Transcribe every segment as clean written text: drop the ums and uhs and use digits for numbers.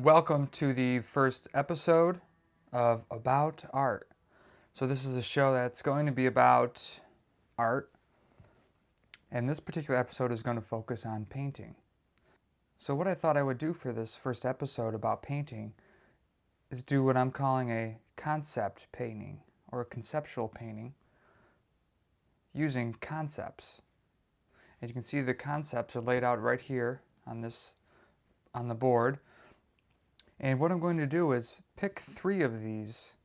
Welcome to the first episode of About Art. So this is a show that's going to be about art, and this particular episode is going to focus on painting. So what I thought I would do for this first episode about painting is do what I'm calling a concept painting or a conceptual painting using concepts. And you can see the concepts are laid out right here on the board. And what I'm going to do is pick 3 of these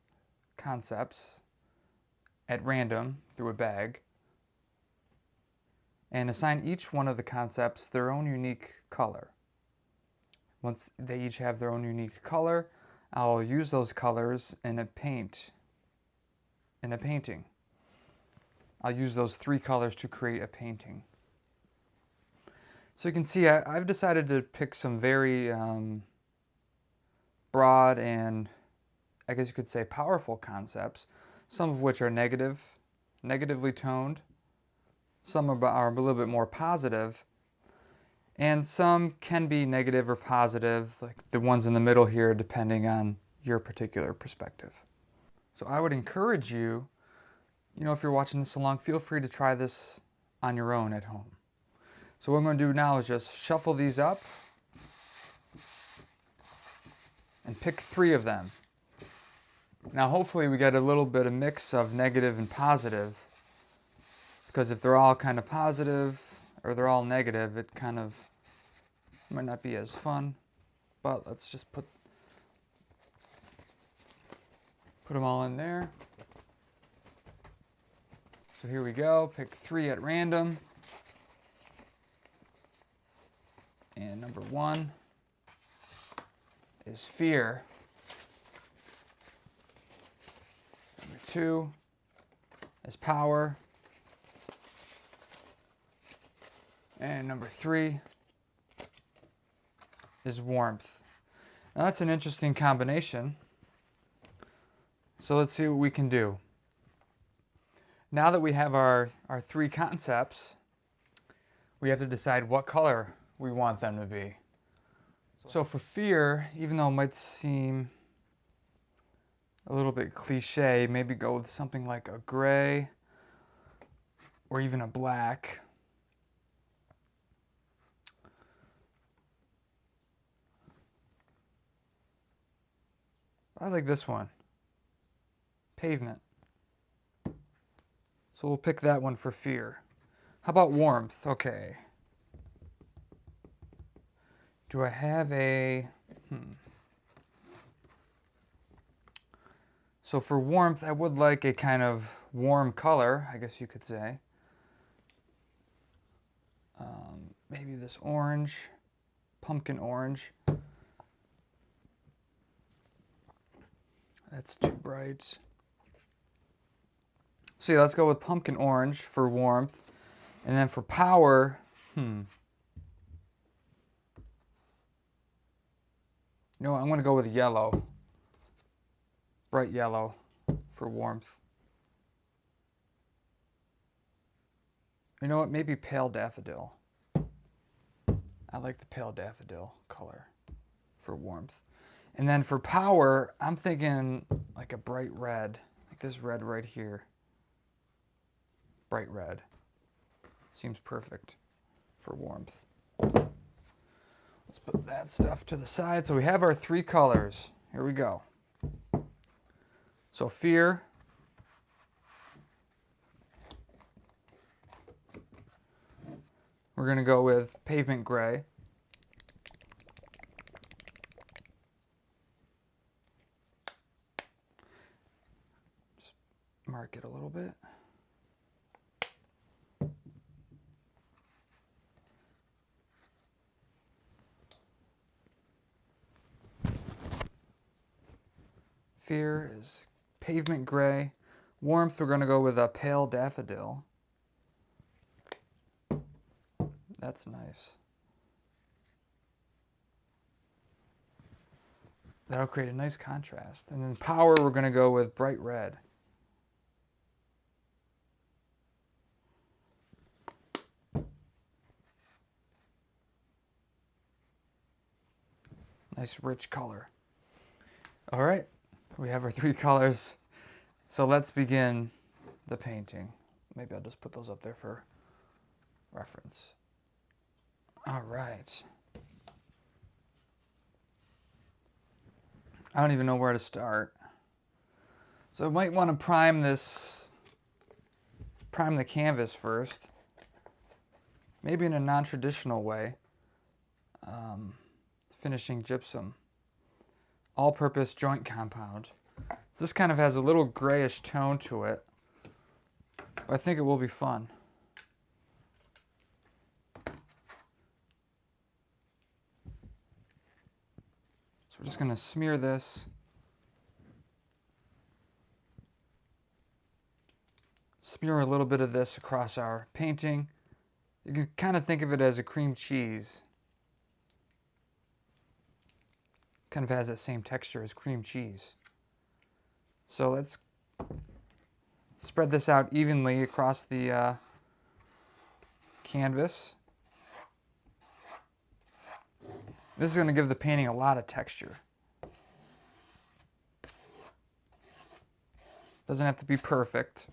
concepts at random through a bag and assign each one of the concepts their own unique color. Once they each have their own unique color, I'll use those colors in a painting. I'll use those 3 colors to create a painting. So you can see I've decided to pick some very broad and, I guess you could say, powerful concepts, some of which are negatively toned, some are a little bit more positive, and some can be negative or positive, like the ones in the middle here, depending on your particular perspective. So I would encourage you, if you're watching this along, feel free to try this on your own at home. So what I'm going to do now is just shuffle these up and pick 3 of them. Now hopefully we get a little bit of mix of negative and positive, because if they're all kind of positive or they're all negative, it kind of might not be as fun. But let's just put them all in there. So here we go, pick 3 at random. And number 1 is fear. Number 2 is power. And number 3 is warmth. Now that's an interesting combination. So let's see what we can do. Now that we have our 3 concepts, we have to decide what color we want them to be. So for fear, even though it might seem a little bit cliche, maybe go with something like a gray or even a black. I like this one, pavement. So we'll pick that one for fear. How about warmth? Okay. Do I have a... So for warmth, I would like a kind of warm color, I guess you could say. Maybe this orange, pumpkin orange. That's too bright. So yeah, let's go with pumpkin orange for warmth. And then for power, I'm going to go with yellow. Bright yellow for warmth. You know what? Maybe pale daffodil. I like the pale daffodil color for warmth. And then for power, I'm thinking like a bright red. Like this red right here. Bright red. Seems perfect for warmth. Let's put that stuff to the side. So we have our 3 colors. Here we go. So fear. We're going to go with pavement gray. Just mark it a little bit. Fear is pavement gray. Warmth, we're going to go with a pale daffodil. That's nice. That'll create a nice contrast. And then power, we're going to go with bright red. Nice rich color. All right, we have our 3 colors. So let's begin the painting. Maybe I'll just put those up there for reference. All right. I don't even know where to start. So I might want to prime the canvas first. Maybe in a non-traditional way. Finishing gypsum. All-purpose joint compound. This kind of has a little grayish tone to it. But I think it will be fun. So we're just going to smear this. Smear a little bit of this across our painting. You can kind of think of it as a cream cheese. Kind of has that same texture as cream cheese. So let's spread this out evenly across the canvas. This is going to give the painting a lot of texture. Doesn't have to be perfect.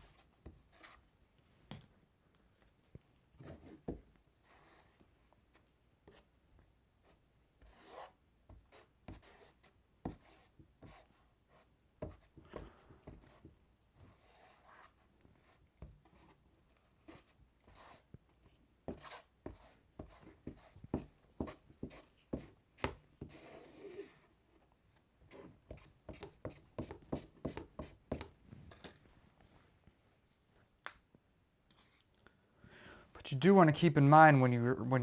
But you do want to keep in mind when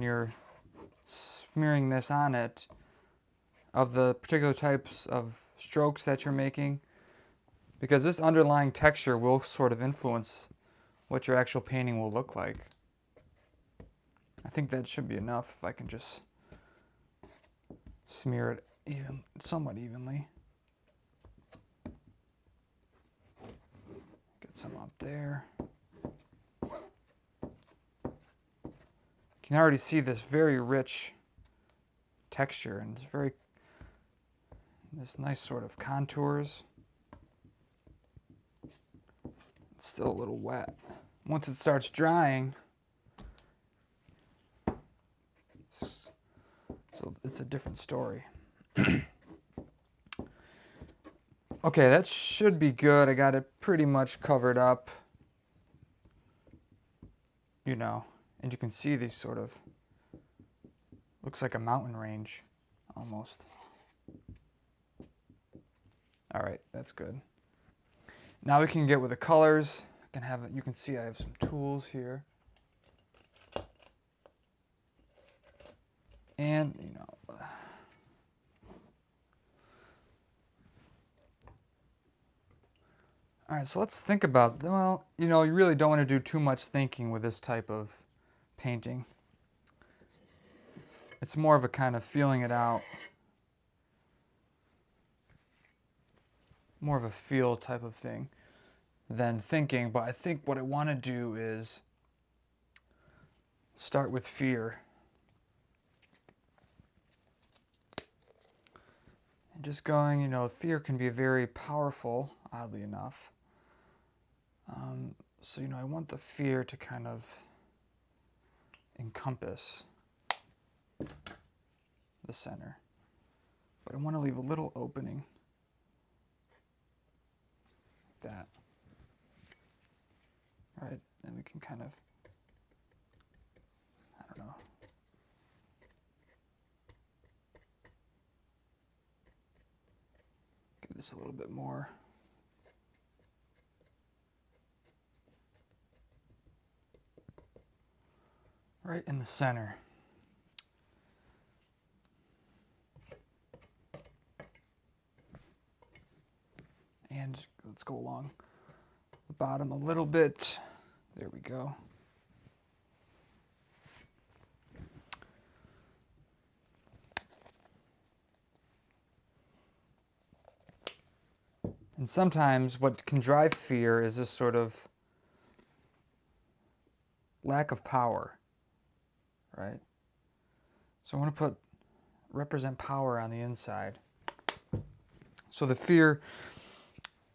you're smearing this on it of the particular types of strokes that you're making, because this underlying texture will sort of influence what your actual painting will look like. I think that should be enough if I can just smear it somewhat evenly. Get some up there. You can already see this very rich texture, and it's this nice sort of contours. It's still a little wet. Once it starts drying, it's a different story. Okay, that should be good. I got it pretty much covered up, and you can see these sort of, looks like a mountain range almost. All right, that's good. Now we can get with the colors. You can see I have some tools here. And, all right, so let's think about, you really don't want to do too much thinking with this type of painting. It's more of a kind of feeling it out. More of a feel type of thing than thinking, but I think what I want to do is start with fear. And just going, fear can be very powerful, oddly enough. So, I want the fear to kind of encompass the center. But I want to leave a little opening. Like that. All right, then we can kind of, I don't know. Give this a little bit more. Right in the center. And let's go along the bottom a little bit. There we go. And sometimes what can drive fear is this sort of lack of power, right? So I want to put represent power on the inside. So the fear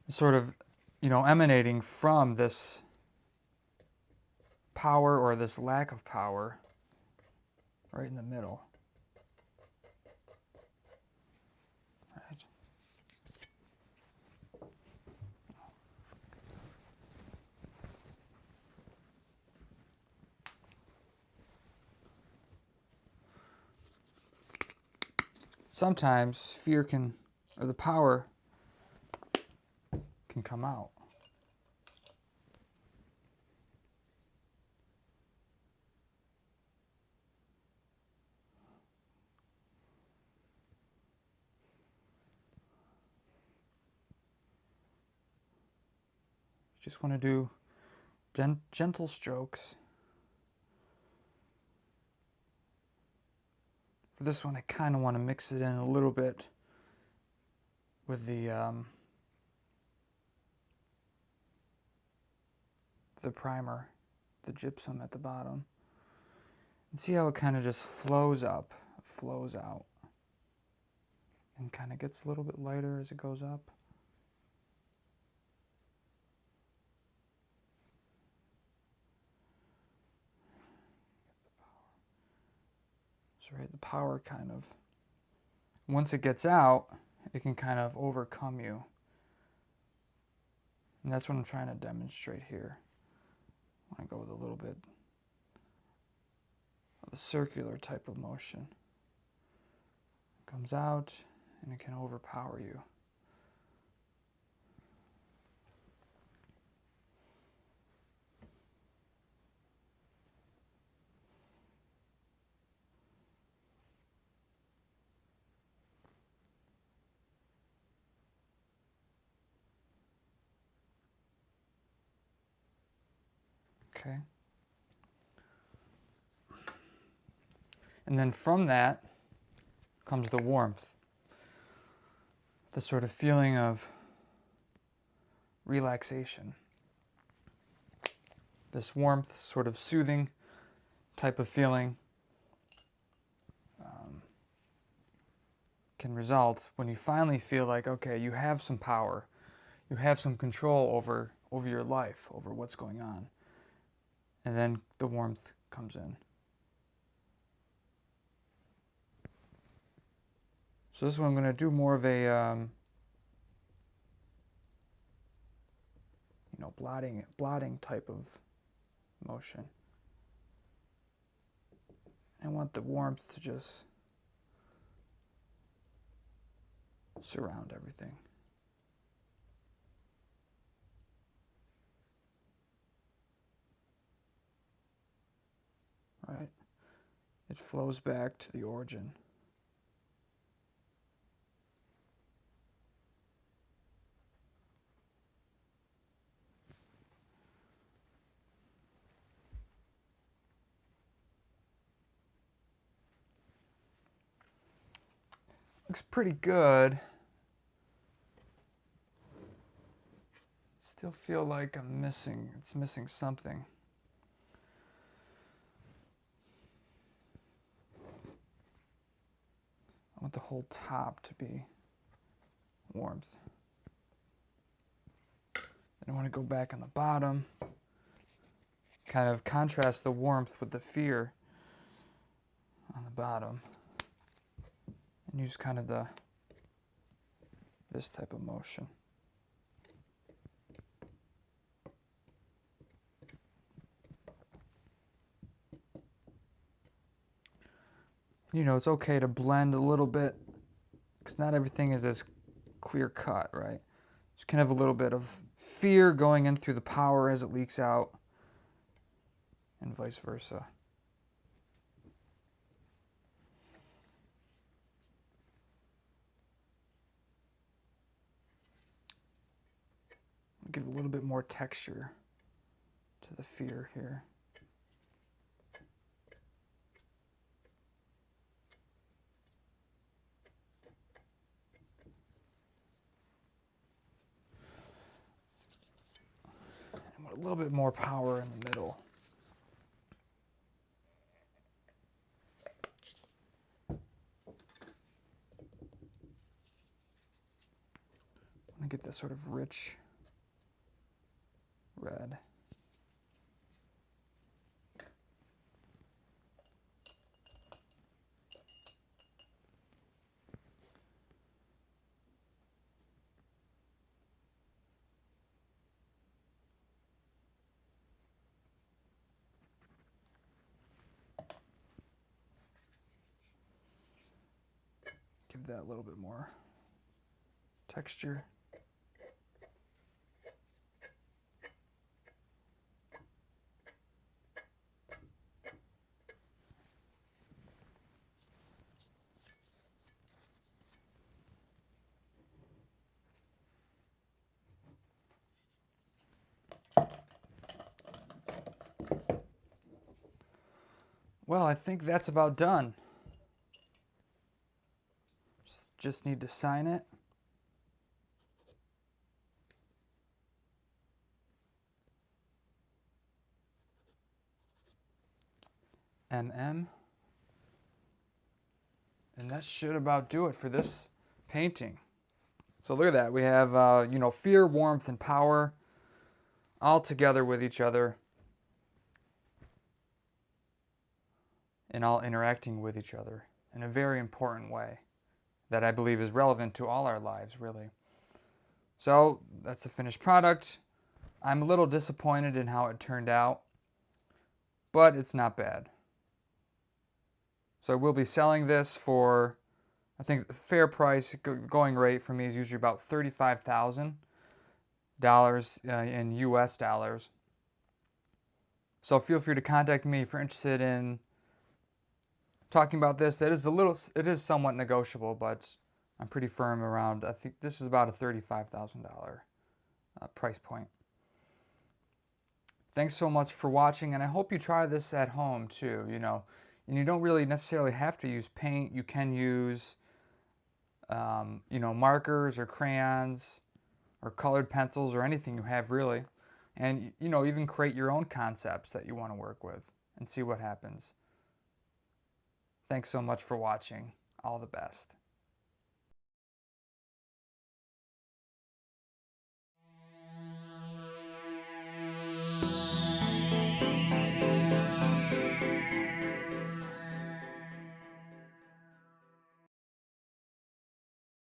is sort of, emanating from this power or this lack of power right in the middle. Right. Sometimes fear or the power can come out. Just want to do gentle strokes. For this one, I kind of want to mix it in a little bit with the primer, the gypsum at the bottom. And see how it kind of just flows up, flows out, and kind of gets a little bit lighter as it goes up. So right, the power kind of, once it gets out, it can kind of overcome you. And that's what I'm trying to demonstrate here. I want to go with a little bit of a circular type of motion. It comes out and it can overpower you. Okay. And then from that comes the warmth. The sort of feeling of relaxation. This warmth, sort of soothing type of feeling can result when you finally feel like, okay, you have some power. You have some control over your life, over what's going on. And then the warmth comes in. So this one I'm going to do more of a, blotting type of motion. I want the warmth to just surround everything. Right? It flows back to the origin. Looks pretty good. Still feel like it's missing something. I want the whole top to be warmth. Then I want to go back on the bottom, kind of contrast the warmth with the fear on the bottom, and use kind of this type of motion. It's okay to blend a little bit, because not everything is as clear cut, right? Just kind of a little bit of fear going in through the power as it leaks out, and vice versa. Give a little bit more texture to the fear here. And a little bit more power in the middle. this sort of rich red. Give that a little bit more texture. Well, I think that's about done. Just need to sign it. MM. And that should about do it for this painting. So look at that. We have, you know, fear, warmth, and power all together with each other and all interacting with each other in a very important way that I believe is relevant to all our lives, really. So that's the finished product. I'm a little disappointed in how it turned out, but it's not bad. So I will be selling this for, I think the fair price, going rate for me is usually about $35,000 in US dollars. So feel free to contact me if you're interested in talking about this. It is somewhat negotiable, but I'm pretty firm around, I think this is about a $35,000 price point. Thanks so much for watching, and I hope you try this at home too, you know. And you don't really necessarily have to use paint. You can use, you know, markers or crayons or colored pencils or anything you have, really. And, you know, even create your own concepts that you want to work with and see what happens. Thanks so much for watching. All the best.